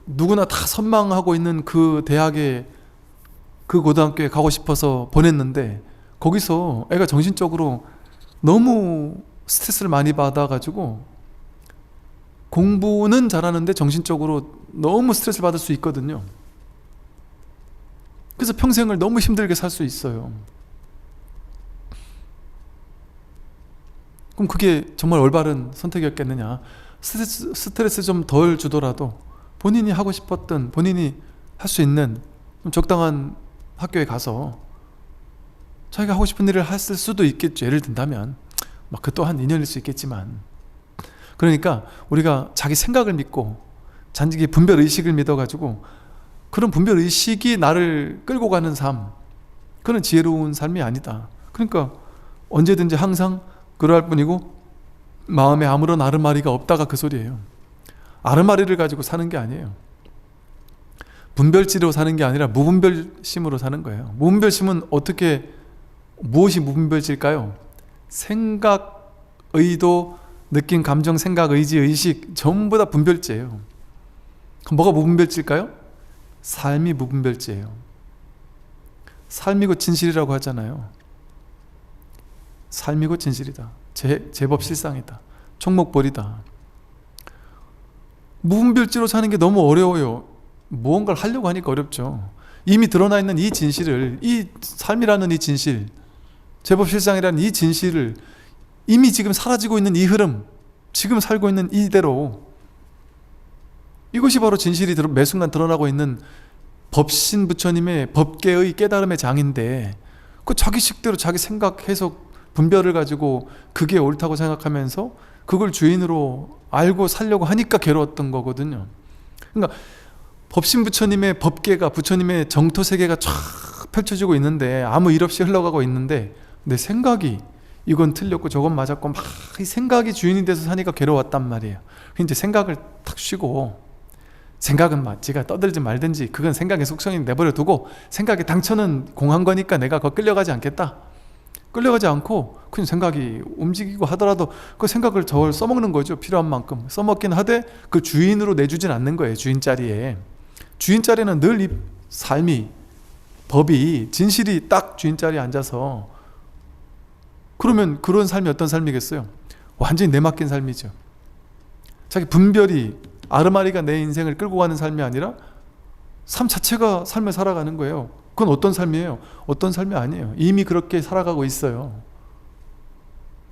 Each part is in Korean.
누구나 다 선망하고 있는 그 대학에, 그 고등학교에 가고 싶어서 보냈는데 거기서 애가 정신적으로 너무 스트레스를 많이 받아가지고 공부는 잘하는데 정신적으로 너무 스트레스를 받을 수 있거든요. 그래서 평생을 너무 힘들게 살 수 있어요. 그럼 그게 정말 올바른 선택이었겠느냐? 스트레스 좀 덜 주더라도 본인이 하고 싶었던, 본인이 할 수 있는 좀 적당한 학교에 가서 자기가 하고 싶은 일을 했을 수도 있겠죠. 예를 든다면 그 또한 인연일 수 있겠지만, 그러니까 우리가 자기 생각을 믿고 자기 분별의식을 믿어가지고 그런 분별의식이 나를 끌고 가는 삶, 그런 지혜로운 삶이 아니다. 그러니까 언제든지 항상 그러할 뿐이고 마음에 아무런 아르마리가 없다가 그 소리예요. 아르마리를 가지고 사는 게 아니에요. 분별지로 사는 게 아니라 무분별심으로 사는 거예요. 무분별심은 어떻게, 무엇이 무분별지일까요? 생각, 의도, 느낌, 감정, 생각, 의지, 의식 전부 다 분별지예요. 그럼 뭐가 무분별지일까요? 삶이 무분별지예요. 삶이고 진실이라고 하잖아요. 삶이고 진실이다. 제법 실상이다. 총목벌이다. 무분별지로 사는 게 너무 어려워요. 무언가를 하려고 하니까 어렵죠. 이미 드러나 있는 이 진실을, 이 삶이라는 이 진실, 제법 실상이라는 이 진실을, 이미 지금 사라지고 있는 이 흐름, 지금 살고 있는 이대로, 이것이 바로 진실이 매 순간 드러나고 있는 법신 부처님의 법계의 깨달음의 장인데, 그 자기 식대로 자기 생각, 해석, 분별을 가지고 그게 옳다고 생각하면서 그걸 주인으로 알고 살려고 하니까 괴로웠던 거거든요. 그러니까 법신 부처님의 법계가, 부처님의 정토 세계가 쫙 펼쳐지고 있는데, 아무 일 없이 흘러가고 있는데 내 생각이 이건 틀렸고 저건 맞았고 막 이 생각이 주인이 돼서 사니까 괴로웠단 말이에요. 이제 생각을 탁 쉬고, 생각은 맞지가 떠들지 말든지 그건 생각의 속성이 내버려 두고, 생각의 당처는 공한 거니까 내가 그거 끌려가지 않겠다. 끌려가지 않고 그냥 생각이 움직이고 하더라도 그 생각을 저걸 써먹는 거죠. 필요한 만큼 써먹긴 하되 그 주인으로 내주진 않는 거예요. 주인 자리에. 주인 자리는 늘 이 삶이, 법이, 진실이 딱 주인 자리에 앉아서, 그러면 그런 삶이 어떤 삶이겠어요? 완전히 내맡긴 삶이죠. 자기 분별이, 아르마리가 내 인생을 끌고 가는 삶이 아니라 삶 자체가 삶을 살아가는 거예요. 그건 어떤 삶이에요? 어떤 삶이 아니에요. 이미 그렇게 살아가고 있어요.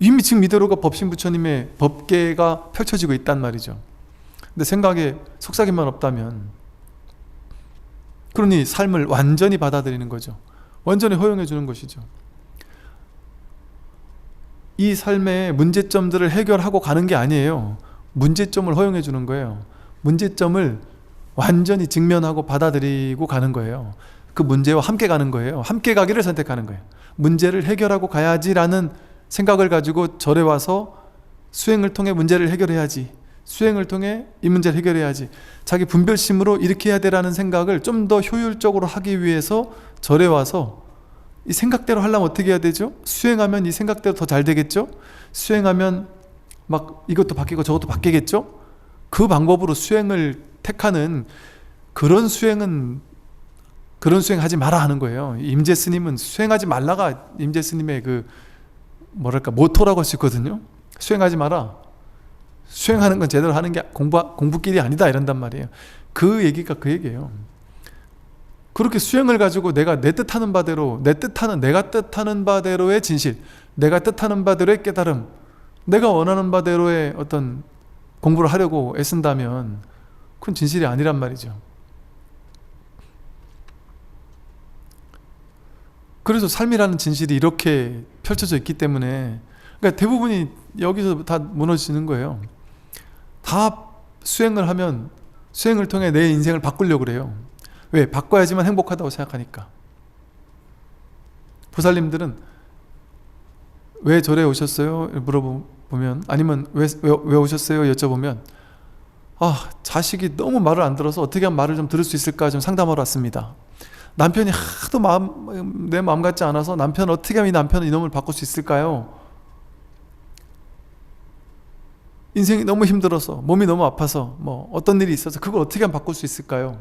이미 지금 이대로가 법신 부처님의 법계가 펼쳐지고 있단 말이죠. 근데 생각에 속삭임만 없다면, 그러니 삶을 완전히 받아들이는 거죠. 완전히 허용해 주는 것이죠. 이 삶의 문제점들을 해결하고 가는 게 아니에요. 문제점을 허용해 주는 거예요. 문제점을 완전히 직면하고 받아들이고 가는 거예요. 그 문제와 함께 가는 거예요. 함께 가기를 선택하는 거예요. 문제를 해결하고 가야지라는 생각을 가지고 절에 와서 수행을 통해 문제를 해결해야지, 수행을 통해 이 문제를 해결해야지, 자기 분별심으로 이렇게 해야 되라는 생각을 좀 더 효율적으로 하기 위해서 절에 와서 이 생각대로 하려면 어떻게 해야 되죠? 수행하면 이 생각대로 더 잘 되겠죠? 수행하면 막 이것도 바뀌고 저것도 바뀌겠죠? 그 방법으로 수행을 택하는 그런 수행은, 그런 수행하지 마라 하는 거예요. 임재 스님은 수행하지 말라가 임재 스님의 그 뭐랄까 모토라고 할 수 있거든요. 수행하지 마라. 수행하는 건 제대로 하는 게 공부길이 아니다 이런단 말이에요. 그 얘기가 그 얘기예요. 그렇게 수행을 가지고 내가 내 뜻하는 바대로, 내가 뜻하는 바대로의 진실, 내가 뜻하는 바대로의 깨달음, 내가 원하는 바대로의 어떤 공부를 하려고 애쓴다면 그건 진실이 아니란 말이죠. 그래서 삶이라는 진실이 이렇게 펼쳐져 있기 때문에, 그러니까 대부분이 여기서 다 무너지는 거예요. 다 수행을 하면, 수행을 통해 내 인생을 바꾸려고 그래요. 왜? 바꿔야지만 행복하다고 생각하니까. 보살님들은 왜 절에 오셨어요? 물어보면, 아니면 왜 오셨어요? 여쭤보면, 자식이 너무 말을 안 들어서 어떻게 하면 말을 좀 들을 수 있을까 좀 상담하러 왔습니다. 남편이 하도 내 마음 같지 않아서 남편 어떻게 하면 이 남편은 이놈을 바꿀 수 있을까요? 인생이 너무 힘들어서, 몸이 너무 아파서, 뭐 어떤 일이 있어서 그걸 어떻게 하면 바꿀 수 있을까요?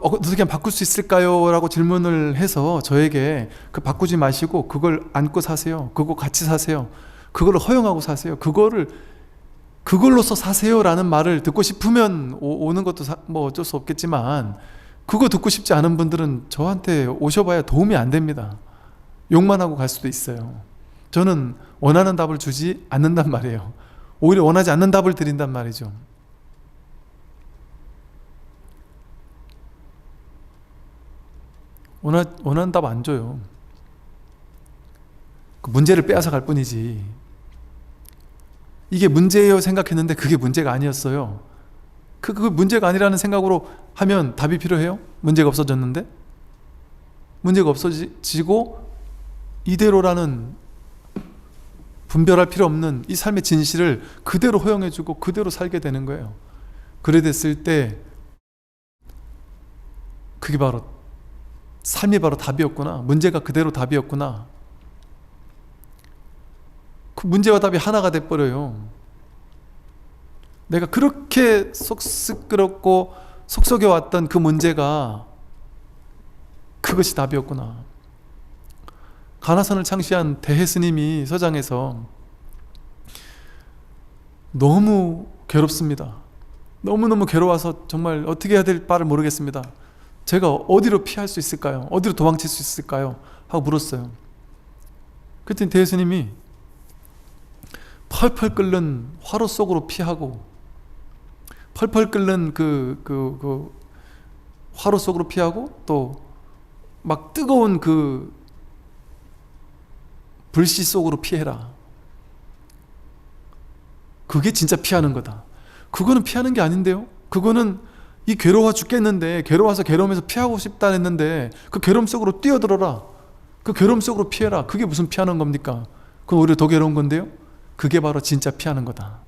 어떻게 하면 바꿀 수 있을까요? 라고 질문을 해서 저에게 그 바꾸지 마시고 그걸 안고 사세요. 그거 같이 사세요. 그걸 허용하고 사세요. 그걸로서 사세요 라는 말을 듣고 싶으면 오는 것도 뭐 어쩔 수 없겠지만, 그거 듣고 싶지 않은 분들은 저한테 오셔봐야 도움이 안 됩니다. 욕만 하고 갈 수도 있어요. 저는 원하는 답을 주지 않는단 말이에요. 오히려 원하지 않는 답을 드린단 말이죠. 원하는 답 안 줘요. 그 문제를 빼앗아 갈 뿐이지. 이게 문제예요 생각했는데 그게 문제가 아니었어요. 그 문제가 아니라는 생각으로 하면 답이 필요해요? 문제가 없어졌는데? 문제가 없어지고 이대로라는 분별할 필요 없는 이 삶의 진실을 그대로 허용해주고 그대로 살게 되는 거예요. 그래 됐을 때 그게 바로 삶이 바로 답이었구나. 문제가 그대로 답이었구나. 그 문제와 답이 하나가 돼버려요. 내가 그렇게 속 썩여왔던 그 문제가 그것이 답이었구나. 가나선을 창시한 대해 스님이 서장에서 너무 괴롭습니다. 너무너무 괴로워서 정말 어떻게 해야 될 바를 모르겠습니다. 제가 어디로 피할 수 있을까요? 어디로 도망칠 수 있을까요? 하고 물었어요. 그랬더니 대해 스님이 펄펄 끓는 화로 속으로 피하고, 펄펄 끓는 그 화로 속으로 피하고, 또 막 뜨거운 그 불씨 속으로 피해라. 그게 진짜 피하는 거다. 그거는 피하는 게 아닌데요? 그거는 이 괴로워 죽겠는데, 괴로워서 괴로움에서 피하고 싶다 했는데 그 괴로움 속으로 뛰어들어라. 그 괴로움 속으로 피해라. 그게 무슨 피하는 겁니까? 그건 오히려 더 괴로운 건데요? 그게 바로 진짜 피하는 거다.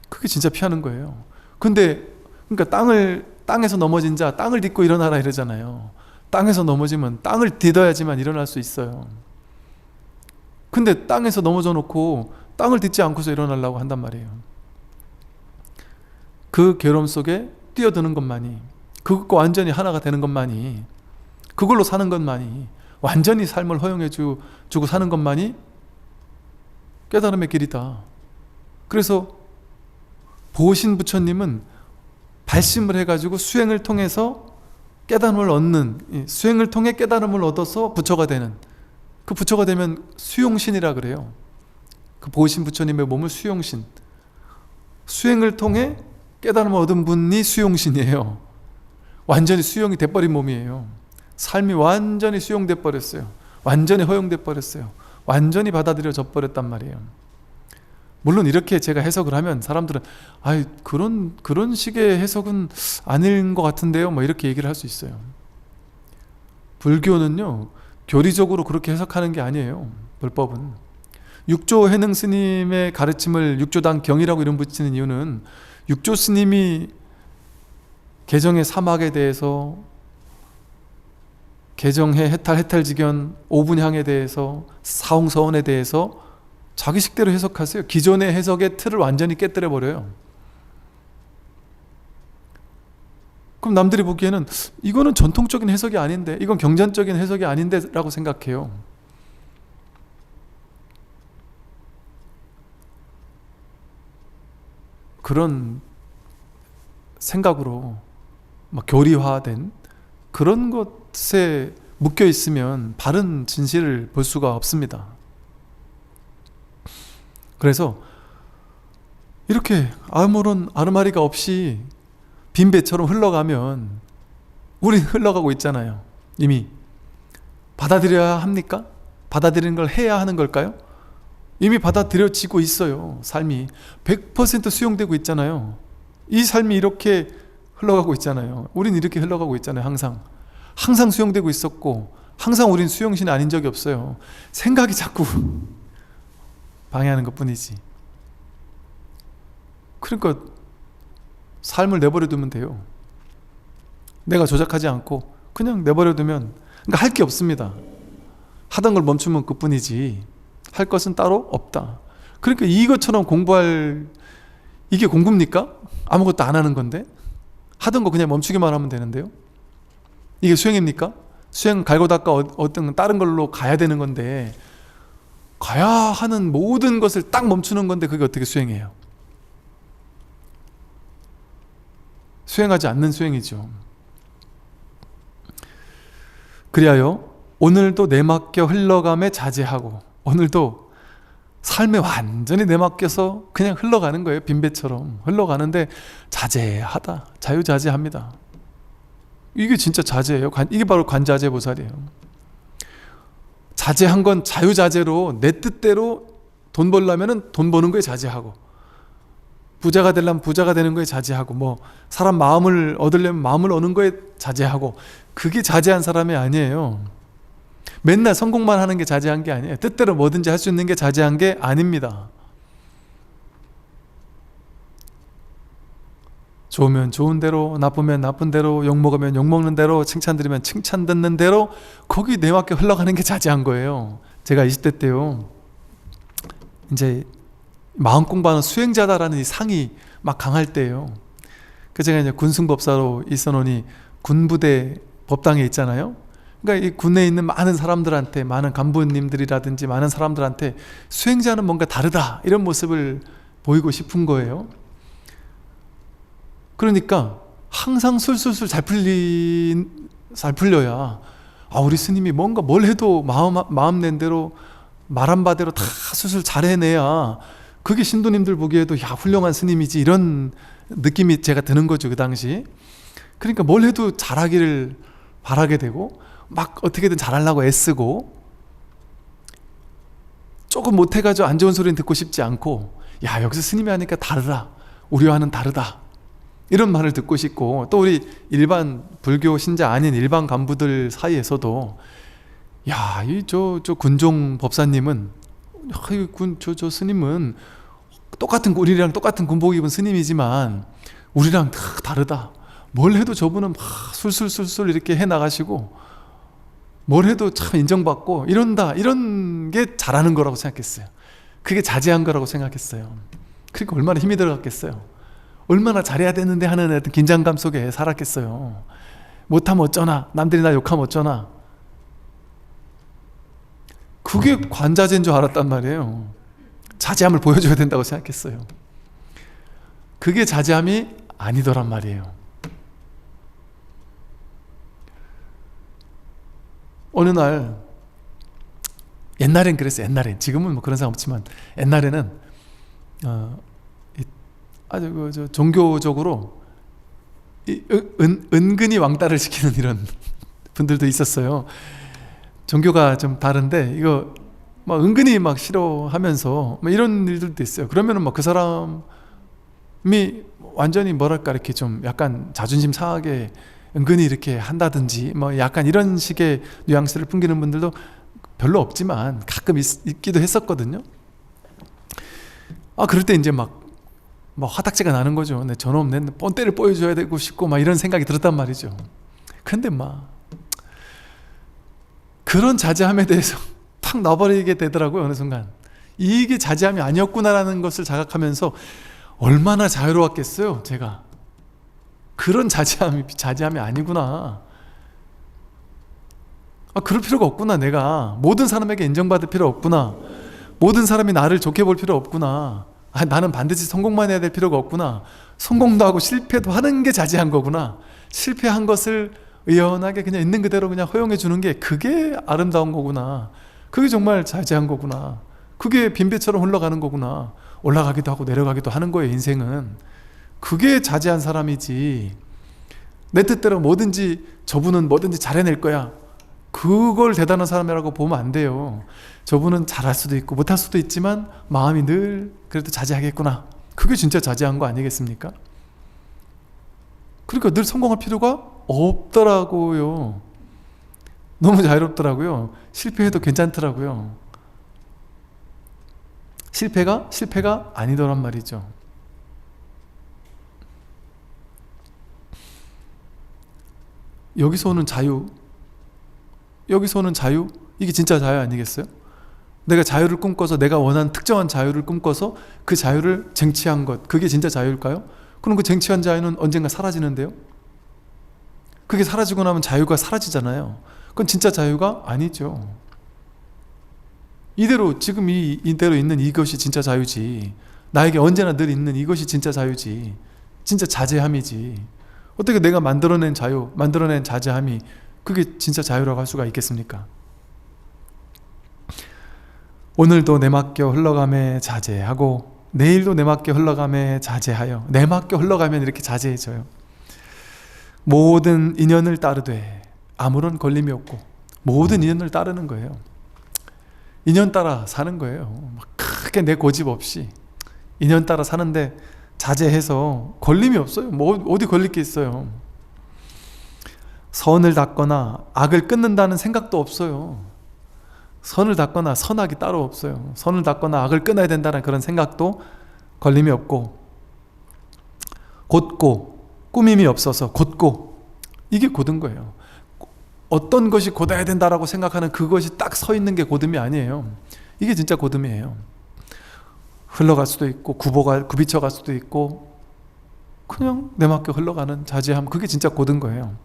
그게 진짜 피하는 거예요. 근데 그러니까 땅에서 넘어진 자 땅을 딛고 일어나라 이러잖아요. 땅에서 넘어지면 땅을 딛어야지만 일어날 수 있어요. 근데 땅에서 넘어져 놓고 땅을 딛지 않고서 일어나려고 한단 말이에요. 그 괴로움 속에 뛰어드는 것만이, 그것과 완전히 하나가 되는 것만이, 그걸로 사는 것만이, 완전히 삶을 허용해 주고 사는 것만이 깨달음의 길이다. 그래서 보신 부처님은 발심을 해가지고 수행을 통해서 깨달음을 얻는, 수행을 통해 깨달음을 얻어서 부처가 되는, 그 부처가 되면 수용신이라 그래요. 그 보신 부처님의 몸을 수용신, 수행을 통해 깨달음을 얻은 분이 수용신이에요. 완전히 수용이 돼버린 몸이에요. 삶이 완전히 수용돼 버렸어요. 완전히 허용돼 버렸어요. 완전히 받아들여져 버렸단 말이에요. 물론 이렇게 제가 해석을 하면 사람들은 그런 식의 해석은 아닌 것 같은데요, 뭐 이렇게 얘기를 할 수 있어요. 불교는요, 교리적으로 그렇게 해석하는 게 아니에요. 불법은 육조 해능 스님의 가르침을 육조당 경이라고 이름 붙이는 이유는, 육조 스님이 개정의 사막에 대해서, 개정해 해탈지견 오분향에 대해서, 사홍서원에 대해서 자기 식대로 해석하세요. 기존의 해석의 틀을 완전히 깨뜨려 버려요. 그럼 남들이 보기에는 이거는 전통적인 해석이 아닌데, 이건 경전적인 해석이 아닌데 라고 생각해요. 그런 생각으로 막 교리화된 그런 것에 묶여 있으면 바른 진실을 볼 수가 없습니다. 그래서 이렇게 아무런 아르마리가 없이 빈배처럼 흘러가면, 우리 흘러가고 있잖아요. 이미 받아들여야 합니까? 받아들이는 걸 해야 하는 걸까요? 이미 받아들여지고 있어요. 삶이 100% 수용되고 있잖아요. 이 삶이 이렇게 흘러가고 있잖아요. 우린 이렇게 흘러가고 있잖아요. 항상 수용되고 있었고, 항상 우린 수용신이 아닌 적이 없어요. 생각이 자꾸 방해하는 것 뿐이지. 그러니까 삶을 내버려 두면 돼요. 내가 조작하지 않고 그냥 내버려 두면, 그러니까 할 게 없습니다. 하던 걸 멈추면 그뿐이지 할 것은 따로 없다. 그러니까 이것처럼 공부할, 이게 공부입니까? 아무것도 안 하는 건데 하던 거 그냥 멈추기만 하면 되는데요. 이게 수행입니까? 수행 갈고 닦아 어떤 다른 걸로 가야 되는 건데, 가야 하는 모든 것을 딱 멈추는 건데 그게 어떻게 수행이에요? 수행하지 않는 수행이죠. 그리하여 오늘도 내맡겨 흘러감에 자제하고, 오늘도 삶에 완전히 내맡겨서 그냥 흘러가는 거예요. 빈배처럼 흘러가는데 자제하다, 자유자재합니다. 이게 진짜 자제예요. 이게 바로 관자재보살이에요. 자제한 건 자유자재로 내 뜻대로 돈 벌려면 돈 버는 거에 자제하고, 부자가 되려면 부자가 되는 거에 자제하고, 뭐 사람 마음을 얻으려면 마음을 얻는 거에 자제하고, 그게 자제한 사람이 아니에요. 맨날 성공만 하는 게 자제한 게 아니에요. 뜻대로 뭐든지 할 수 있는 게 자제한 게 아닙니다. 좋으면 좋은 대로, 나쁘면 나쁜 대로, 욕먹으면 욕먹는 대로, 칭찬 들으면 칭찬 듣는 대로, 거기 내맡겨 흘러가는 게 자제한 거예요. 제가 20대 때요, 이제 마음 공부하는 수행자다라는 이 상이 막 강할 때예요. 그 제가 이제 군승법사로 있어놓으니 군부대 법당에 있잖아요. 그러니까 이 군에 있는 많은 사람들한테, 많은 간부님들이라든지 많은 사람들한테 수행자는 뭔가 다르다, 이런 모습을 보이고 싶은 거예요. 그러니까 항상 술술술 잘 풀려야, 아, 우리 스님이 뭔가 뭘 해도 마음 낸 대로, 말한 바대로 다 술술 잘 해내야 그게 신도님들 보기에도 야, 훌륭한 스님이지, 이런 느낌이 제가 드는 거죠, 그 당시. 그러니까 뭘 해도 잘하기를 바라게 되고, 막 어떻게든 잘하려고 애쓰고, 조금 못해가지고 안 좋은 소리는 듣고 싶지 않고, 야, 여기서 스님이 하니까 다르다, 우리와는 다르다, 이런 말을 듣고 싶고, 또 우리 일반 불교 신자 아닌 일반 간부들 사이에서도, 야, 저 군종 법사님은, 저 스님은 우리랑 똑같은 군복 입은 스님이지만 우리랑 다 다르다. 뭘 해도 저분은 막 술술술술 이렇게 해 나가시고, 뭘 해도 참 인정받고 이런다, 이런 게 잘하는 거라고 생각했어요. 그게 자제한 거라고 생각했어요. 그러니까 얼마나 힘이 들어갔겠어요. 얼마나 잘해야 되는데 하는 어떤 긴장감 속에 살았겠어요. 못하면 어쩌나, 남들이 나 욕하면 어쩌나. 그게 관자재인 줄 알았단 말이에요. 자제함을 보여줘야 된다고 생각했어요. 그게 자제함이 아니더란 말이에요. 어느 날, 옛날엔 그랬어요. 옛날엔, 지금은 뭐 그런 생각 없지만, 옛날에는 아주 종교적으로 은근히 왕따를 시키는 이런 분들도 있었어요. 종교가 좀 다른데 이거 막 은근히 막 싫어하면서 뭐 이런 일들도 있어요. 그러면은 막 그 사람이 완전히 뭐랄까 이렇게 좀 약간 자존심 상하게 은근히 이렇게 한다든지 뭐 약간 이런 식의 뉘앙스를 풍기는 분들도 별로 없지만 가끔 있기도 했었거든요. 아, 그럴 때 이제 막 화딱지가 나는 거죠. 내 저놈 내 뻔때를 보여줘야 되고 싶고 막 이런 생각이 들었단 말이죠. 근데 막 그런 자제함에 대해서 탁 놔버리게 되더라고요. 어느 순간 이게 자제함이 아니었구나라는 것을 자각하면서 얼마나 자유로웠겠어요. 제가 그런 자제함이 아니구나. 아, 그럴 필요가 없구나. 내가 모든 사람에게 인정받을 필요 없구나. 모든 사람이 나를 좋게 볼 필요 없구나. 아, 나는 반드시 성공만 해야 될 필요가 없구나. 성공도 하고 실패도 하는 게 자제한 거구나. 실패한 것을 의연하게 그냥 있는 그대로 그냥 허용해 주는 게, 그게 아름다운 거구나. 그게 정말 자제한 거구나. 그게 빈배처럼 흘러가는 거구나. 올라가기도 하고 내려가기도 하는 거예요, 인생은. 그게 자제한 사람이지, 내 뜻대로 뭐든지 저분은 뭐든지 잘해낼 거야, 그걸 대단한 사람이라고 보면 안 돼요. 저분은 잘할 수도 있고 못할 수도 있지만 마음이 늘 그래도 자제하겠구나. 그게 진짜 자제한 거 아니겠습니까? 그러니까 늘 성공할 필요가 없더라고요. 너무 자유롭더라고요. 실패해도 괜찮더라고요. 실패가 아니더란 말이죠. 여기서 오는 자유, 이게 진짜 자유 아니겠어요? 내가 자유를 꿈꿔서 내가 원하는 특정한 자유를 꿈꿔서 그 자유를 쟁취한 것, 그게 진짜 자유일까요? 그럼 그 쟁취한 자유는 언젠가 사라지는데요? 그게 사라지고 나면 자유가 사라지잖아요. 그건 진짜 자유가 아니죠. 이대로 지금 이대로 있는 이것이 진짜 자유지. 나에게 언제나 늘 있는 이것이 진짜 자유지. 진짜 자제함이지. 어떻게 내가 만들어낸 자유, 만들어낸 자제함이 그게 진짜 자유라고 할 수가 있겠습니까? 오늘도 내맡겨 흘러감에 자제하고 내일도 내맡겨 흘러감에 자제하여 내맡겨 흘러가면 이렇게 자제해져요. 모든 인연을 따르되 아무런 걸림이 없고 모든 인연을 따르는 거예요. 인연 따라 사는 거예요. 크게 내 고집 없이 인연 따라 사는데 자제해서 걸림이 없어요. 뭐 어디 걸릴 게 있어요. 선을 닦거나 악을 끊는다는 생각도 없어요. 선을 닦거나 선악이 따로 없어요. 선을 닦거나 악을 끊어야 된다는 그런 생각도 걸림이 없고 곧고 꾸밈이 없어서 곧고 이게 곧은 거예요. 어떤 것이 곧아야 된다라고 생각하는 그것이 딱 서 있는 게 곧음이 아니에요. 이게 진짜 곧음이에요. 흘러갈 수도 있고 굽이쳐 갈 수도 있고 그냥 내맡겨 흘러가는 자제함, 그게 진짜 곧은 거예요.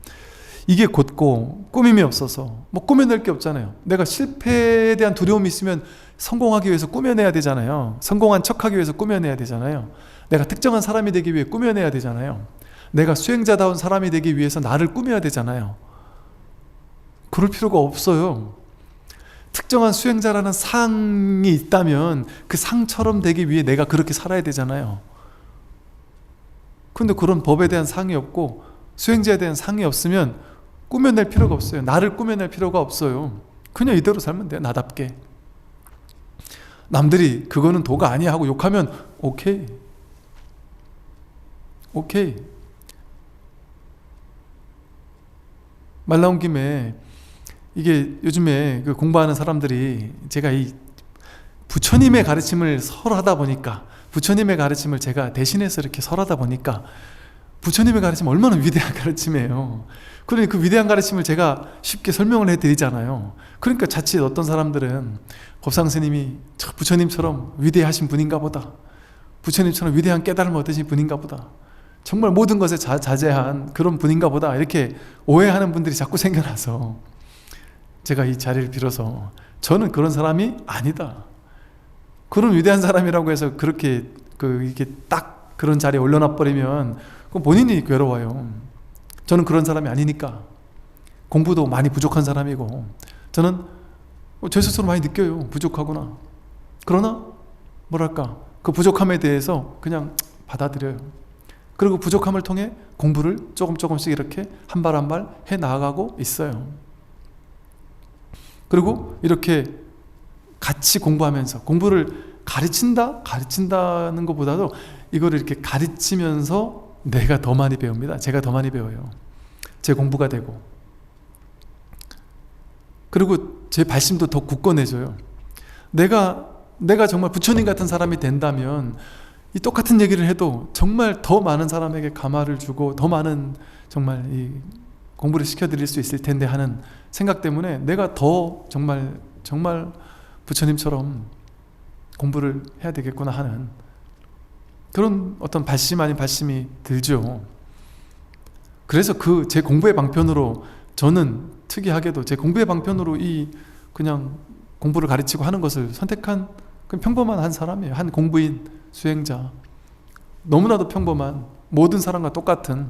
이게 곧고 꾸밈이 없어서 뭐 꾸며낼 게 없잖아요. 내가 실패에 대한 두려움이 있으면 성공하기 위해서 꾸며내야 되잖아요. 성공한 척하기 위해서 꾸며내야 되잖아요. 내가 특정한 사람이 되기 위해 꾸며내야 되잖아요. 내가 수행자다운 사람이 되기 위해서 나를 꾸며야 되잖아요. 그럴 필요가 없어요. 특정한 수행자라는 상이 있다면 그 상처럼 되기 위해 내가 그렇게 살아야 되잖아요. 그런데 그런 법에 대한 상이 없고 수행자에 대한 상이 없으면 꾸며낼 필요가 없어요. 나를 꾸며낼 필요가 없어요. 그냥 이대로 살면 돼요. 나답게. 남들이 그거는 도가 아니야 하고 욕하면 오케이. 말 나온 김에 이게 요즘에 그 공부하는 사람들이 제가 이 부처님의 가르침을 설하다 보니까 부처님의 가르침을 제가 대신해서 이렇게 설하다 보니까 부처님의 가르침 얼마나 위대한 가르침이에요. 그러니 그 위대한 가르침을 제가 쉽게 설명을 해드리잖아요. 그러니까 자칫 어떤 사람들은 법상스님이 부처님처럼 위대하신 분인가 보다, 부처님처럼 위대한 깨달음을 얻으신 분인가 보다, 정말 모든 것에 자제한 그런 분인가 보다, 이렇게 오해하는 분들이 자꾸 생겨나서 제가 이 자리를 빌어서 저는 그런 사람이 아니다. 그런 위대한 사람이라고 해서 그렇게 이게 딱 그런 자리에 올려놔 버리면 그건 본인이 괴로워요. 저는 그런 사람이 아니니까. 공부도 많이 부족한 사람이고 저는 제 스스로 많이 느껴요. 부족하구나. 그러나 뭐랄까 그 부족함에 대해서 그냥 받아들여요. 그리고 부족함을 통해 공부를 조금씩 이렇게 한 발 한 발 해 나아가고 있어요. 그리고 이렇게 같이 공부하면서 공부를 가르친다는 것보다도 이거를 이렇게 가르치면서 내가 더 많이 배웁니다. 제가 더 많이 배워요. 제 공부가 되고, 그리고 제 발심도 더 굳건해져요. 내가 정말 부처님 같은 사람이 된다면 이 똑같은 얘기를 해도 정말 더 많은 사람에게 감화를 주고 더 많은 정말 이 공부를 시켜드릴 수 있을 텐데 하는 생각 때문에 내가 더 정말 부처님처럼 공부를 해야 되겠구나 하는 그런 어떤 발심 아닌 발심이 들죠. 그래서 제 공부의 방편으로 저는 특이하게도 제 공부의 방편으로 그냥 공부를 가르치고 하는 것을 선택한 그냥 평범한 한 사람이에요. 한 공부인 수행자, 너무나도 평범한 모든 사람과 똑같은,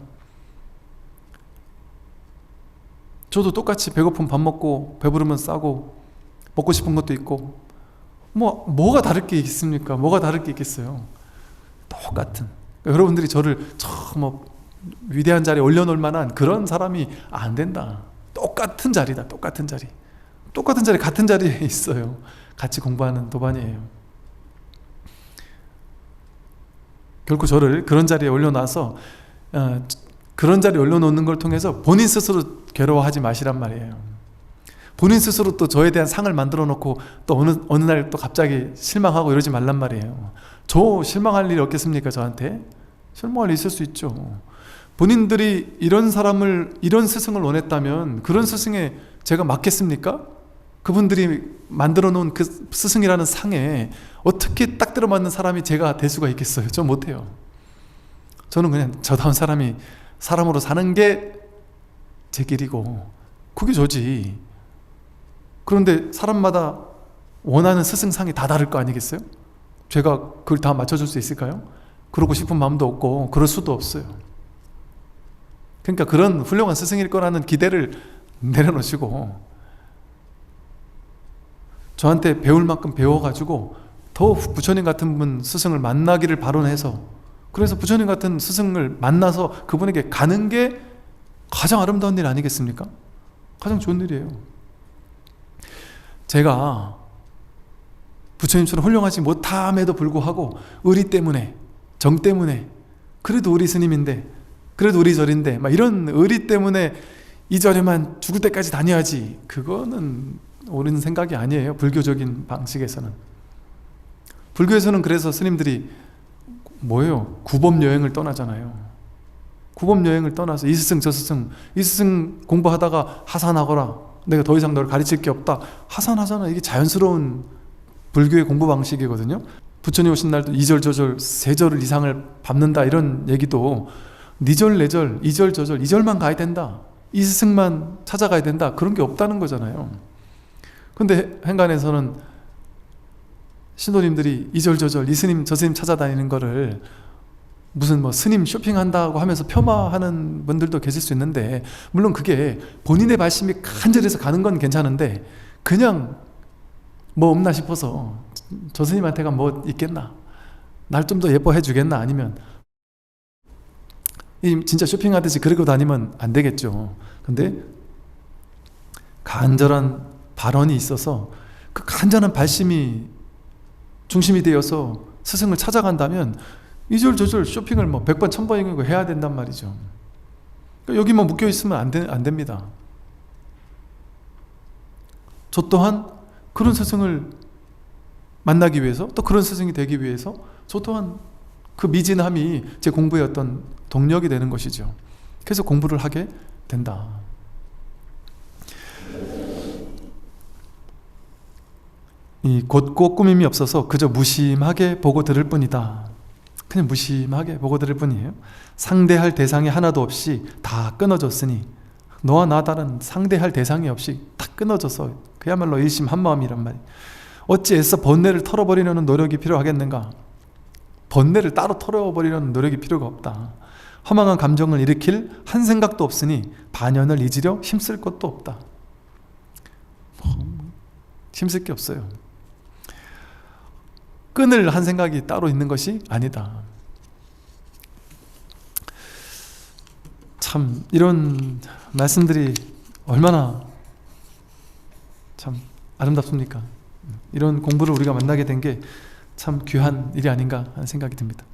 저도 똑같이 배고프면 밥 먹고 배부르면 싸고 먹고 싶은 것도 있고 뭐가 다를 게 있습니까? 뭐가 다를 게 있겠어요? 똑같은. 그러니까 여러분들이 저를 위대한 자리에 올려놓을 만한 그런 사람이 안 된다. 똑같은 자리다. 똑같은 자리 같은 자리에 있어요. 같이 공부하는 도반이에요. 결코 저를 그런 자리에 올려놔서 그런 자리에 올려놓는 걸 통해서 본인 스스로 괴로워하지 마시란 말이에요. 본인 스스로 또 저에 대한 상을 만들어 놓고 또 어느 날 또 갑자기 실망하고 이러지 말란 말이에요. 저 실망할 일이 없겠습니까? 저한테 실망할 일이 있을 수 있죠. 본인들이 이런 스승을 원했다면 그런 스승에 제가 맞겠습니까? 그분들이 만들어 놓은 그 스승이라는 상에 어떻게 딱 들어맞는 사람이 제가 될 수가 있겠어요? 저 못해요. 저는 그냥 저다운 사람이 사람으로 사는 게 제 길이고 그게 저지. 그런데 사람마다 원하는 스승상이 다 다를 거 아니겠어요? 제가 그걸 다 맞춰줄 수 있을까요? 그러고 싶은 마음도 없고 그럴 수도 없어요. 그러니까 그런 훌륭한 스승일 거라는 기대를 내려놓으시고 저한테 배울 만큼 배워가지고 더 부처님 같은 분 스승을 만나기를 발언해서, 그래서 부처님 같은 스승을 만나서 그분에게 가는 게 가장 아름다운 일 아니겠습니까? 가장 좋은 일이에요. 제가 부처님처럼 훌륭하지 못함에도 불구하고 의리 때문에, 정 때문에, 그래도 우리 스님인데, 그래도 우리 절인데 막 이런 의리 때문에 이 절에만 죽을 때까지 다녀야지, 그거는 옳은 생각이 아니에요. 불교적인 방식에서는. 불교에서는 그래서 스님들이 뭐예요? 구법여행을 떠나잖아요. 구법여행을 떠나서 이 스승 저 스승, 이 스승 공부하다가 하산하거라, 내가 더 이상 너를 가르칠 게 없다, 하산하잖아. 이게 자연스러운 불교의 공부 방식이거든요. 부처님 오신 날도 2절 저절 3절 이상을 밟는다, 이런 얘기도 2절 4절 2절 저절 2절만 가야 된다, 이 스승만 찾아가야 된다, 그런 게 없다는 거잖아요. 근데 행간에서는 신도님들이 2절 저절 이 스님 저 스님 찾아다니는 거를 무슨 뭐 스님 쇼핑한다고 하면서 폄하하는 분들도 계실 수 있는데, 물론 그게 본인의 발심이 간절해서 가는 건 괜찮은데, 그냥 뭐 없나 싶어서 저 스님한테가 뭐 있겠나, 날 좀 더 예뻐해 주겠나, 아니면 진짜 쇼핑하듯이 그러고 다니면 안 되겠죠. 근데 간절한 발언이 있어서 그 간절한 발심이 중심이 되어서 스승을 찾아간다면 이절 저절 쇼핑을 뭐 100번 1000번이고 해야 된단 말이죠. 그러니까 여기만 묶여 있으면 안 됩니다. 저 또한 그런 스승을 만나기 위해서, 또 그런 스승이 되기 위해서 저 또한 그 미진함이 제 공부의 어떤 동력이 되는 것이죠. 그래서 공부를 하게 된다. 이 곧고 꾸밈이 없어서 그저 무심하게 보고 들을 뿐이다. 그냥 무심하게 보고 들을 뿐이에요. 상대할 대상이 하나도 없이 다 끊어졌으니, 너와 나 다른 상대할 대상이 없이 다 끊어져서 그야말로 일심 한마음이란 말이에요. 어찌 애써 번뇌를 털어버리려는 노력이 필요하겠는가? 번뇌를 따로 털어버리려는 노력이 필요가 없다. 허망한 감정을 일으킬 한 생각도 없으니 반연을 잊으려 힘쓸 것도 없다. 힘쓸 게 없어요. 끊을 한 생각이 따로 있는 것이 아니다. 참 이런 말씀들이 얼마나 참 아름답습니까? 이런 공부를 우리가 만나게 된 게 참 귀한 일이 아닌가 하는 생각이 듭니다.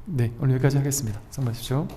네, 오늘 여기까지 하겠습니다. 수고 많으십시오.